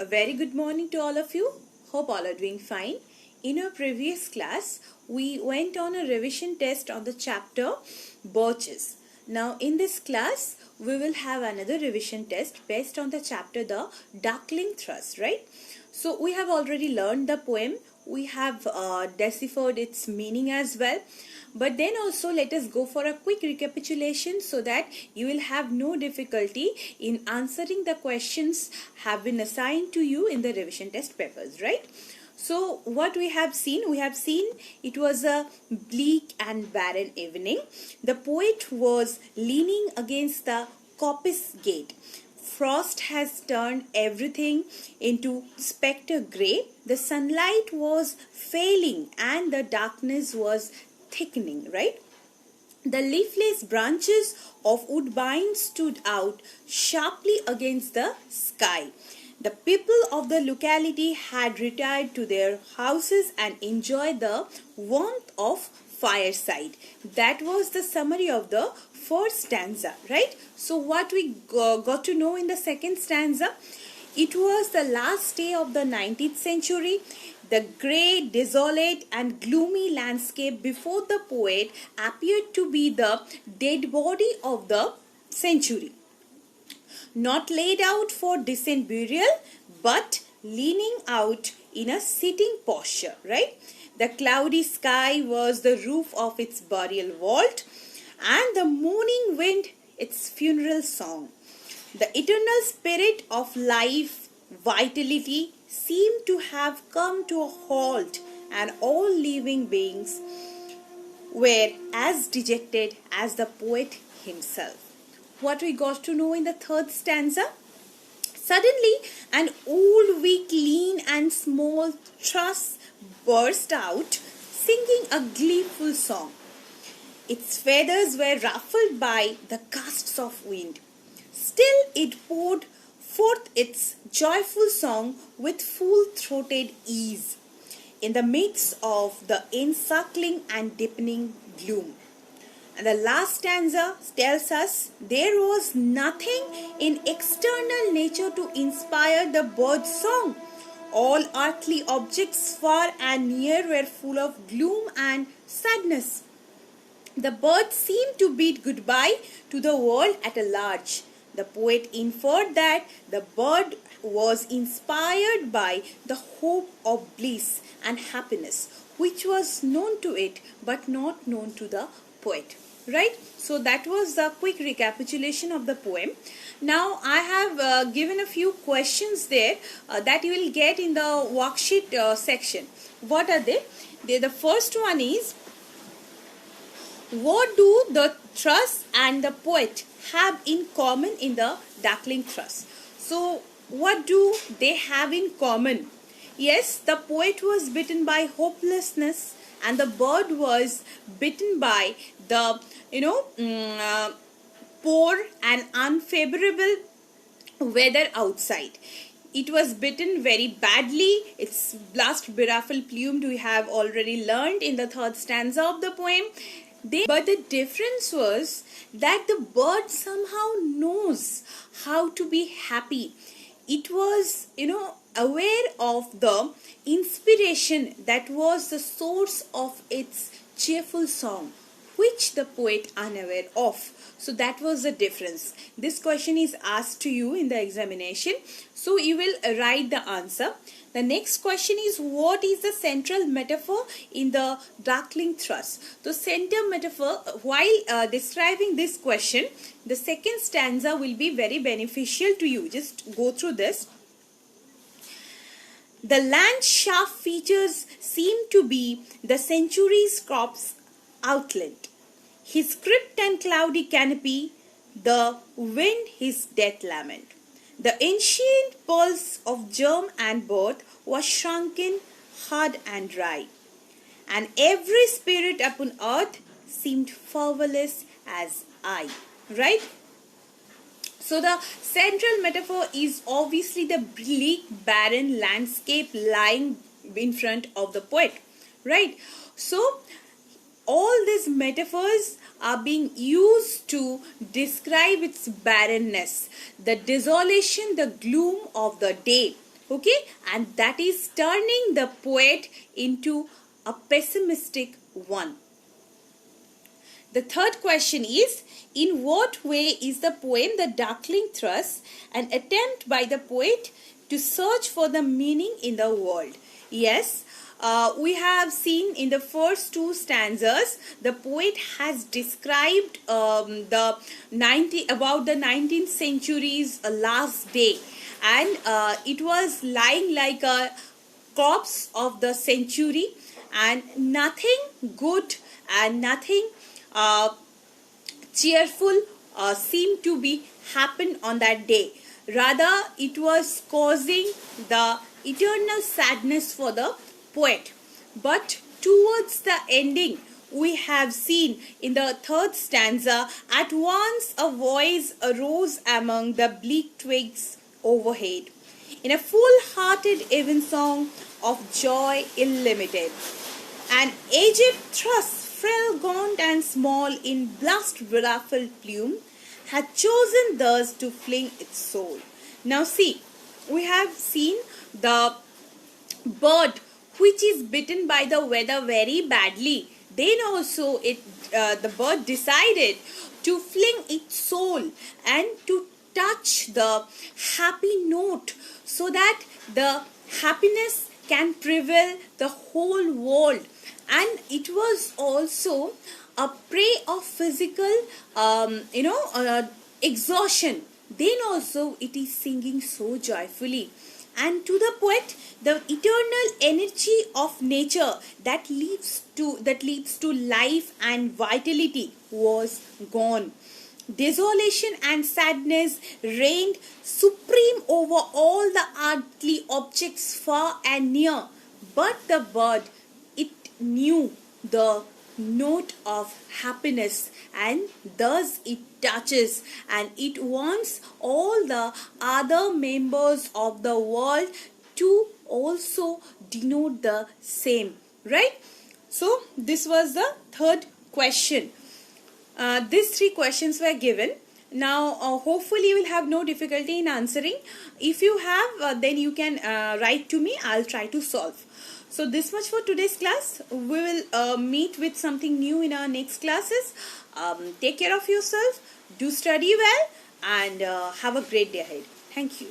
A very good morning to all of you. Hope all are doing fine. In our previous class, we went on a revision test on the chapter Birches. Now, in this class, we will have another revision test based on the chapter The Duckling Thrush, right? So, we have already learned the poem. We have deciphered its meaning as well. But then also let us go for a quick recapitulation so that you will have no difficulty in answering the questions have been assigned to you in the revision test papers, right? So what we have seen it was a bleak and barren evening. The poet was leaning against the coppice gate. Frost has turned everything into spectre grey. The sunlight was failing and the darkness was thickening, right? The leafless branches of woodbine stood out sharply against the sky. The people of the locality had retired to their houses and enjoyed the warmth of fireside. That was the summary of the first stanza, right? So what we got to know in the second stanza, it was the last day of the 19th century. The grey, desolate and gloomy landscape before the poet appeared to be the dead body of the century. Not laid out for decent burial, but leaning out in a sitting posture, right? The cloudy sky was the roof of its burial vault, and the moaning wind its funeral song. The eternal spirit of life, vitality, seemed to have come to a halt, and all living beings were as dejected as the poet himself. What we got to know in the third stanza? Suddenly, an old, weak, lean, and small thrush burst out, singing a gleeful song. Its feathers were ruffled by the gusts of wind. Still, it poured forth its joyful song with full-throated ease, in the midst of the encircling and deepening gloom. And the last stanza tells us there was nothing in external nature to inspire the bird's song. All earthly objects far and near were full of gloom and sadness. The bird seemed to bid goodbye to the world at large. The poet inferred that the bird was inspired by the hope of bliss and happiness, which was known to it but not known to the poet. Right? So that was the quick recapitulation of the poem. Now I have given a few questions there that you will get in the worksheet section. What are they? The first one is, what do the thrush and the poet have in common in the Duckling Thrush? So what do they have in common? Yes, the poet was bitten by hopelessness and the bird was bitten by the poor and unfavorable weather outside. It was bitten very badly. Its blast beruffled plume we have already learned in the third stanza of the poem. But the difference was that the bird somehow knows how to be happy. It was, aware of the inspiration that was the source of its cheerful song, which the poet unaware of. So that was the difference. This question is asked to you in the examination. So you will write the answer. The next question is, what is the central metaphor in the Duckling Thrush? The center metaphor, while describing this question, the second stanza will be very beneficial to you. Just go through this. The land's sharp features seem to be the century's crops outlined. His crypt and cloudy canopy, the wind his death lament. The ancient pulse of germ and birth was shrunken, hard and dry, and every spirit upon earth seemed fervorless as I. Right? So the central metaphor is obviously the bleak, barren landscape lying in front of the poet. Right? So all these metaphors are being used to describe its barrenness, the desolation, the gloom of the day, Okay, and that is turning the poet into a pessimistic one. The third question is, in what way is the poem The Darkling Thrush an attempt by the poet to search for the meaning in the world? Yes, we have seen in the first two stanzas, the poet has described about the 19th century's last day, and it was lying like a corpse of the century, and nothing good and nothing cheerful seemed to be happened on that day. Rather, it was causing the eternal sadness for the poet. But towards the ending, we have seen in the third stanza, at once a voice arose among the bleak twigs overhead, in a full-hearted evensong of joy illimited. An aged thrush, frail, gaunt, and small, in blast-ruffled plume, had chosen thus to fling its soul. Now see, we have seen the bird which is bitten by the weather very badly. Then also the bird decided to fling its soul and to touch the happy note, so that the happiness can prevail the whole world. And it was also a prey of physical exhaustion. Then also it is singing so joyfully, and to the poet the eternal energy of nature that leads to life and vitality was gone. Desolation and sadness reigned supreme over all the earthly objects far and near. But the bird, it knew the note of happiness, and thus it touches and it wants all the other members of the world to also denote the same, right? So this was the third question. These three questions were given. Now hopefully you will have no difficulty in answering. If you have, then you can write to me. I'll try to solve. So this much for today's class. We will meet with something new in our next classes. Take care of yourself, do study well, and have a great day ahead. Thank you.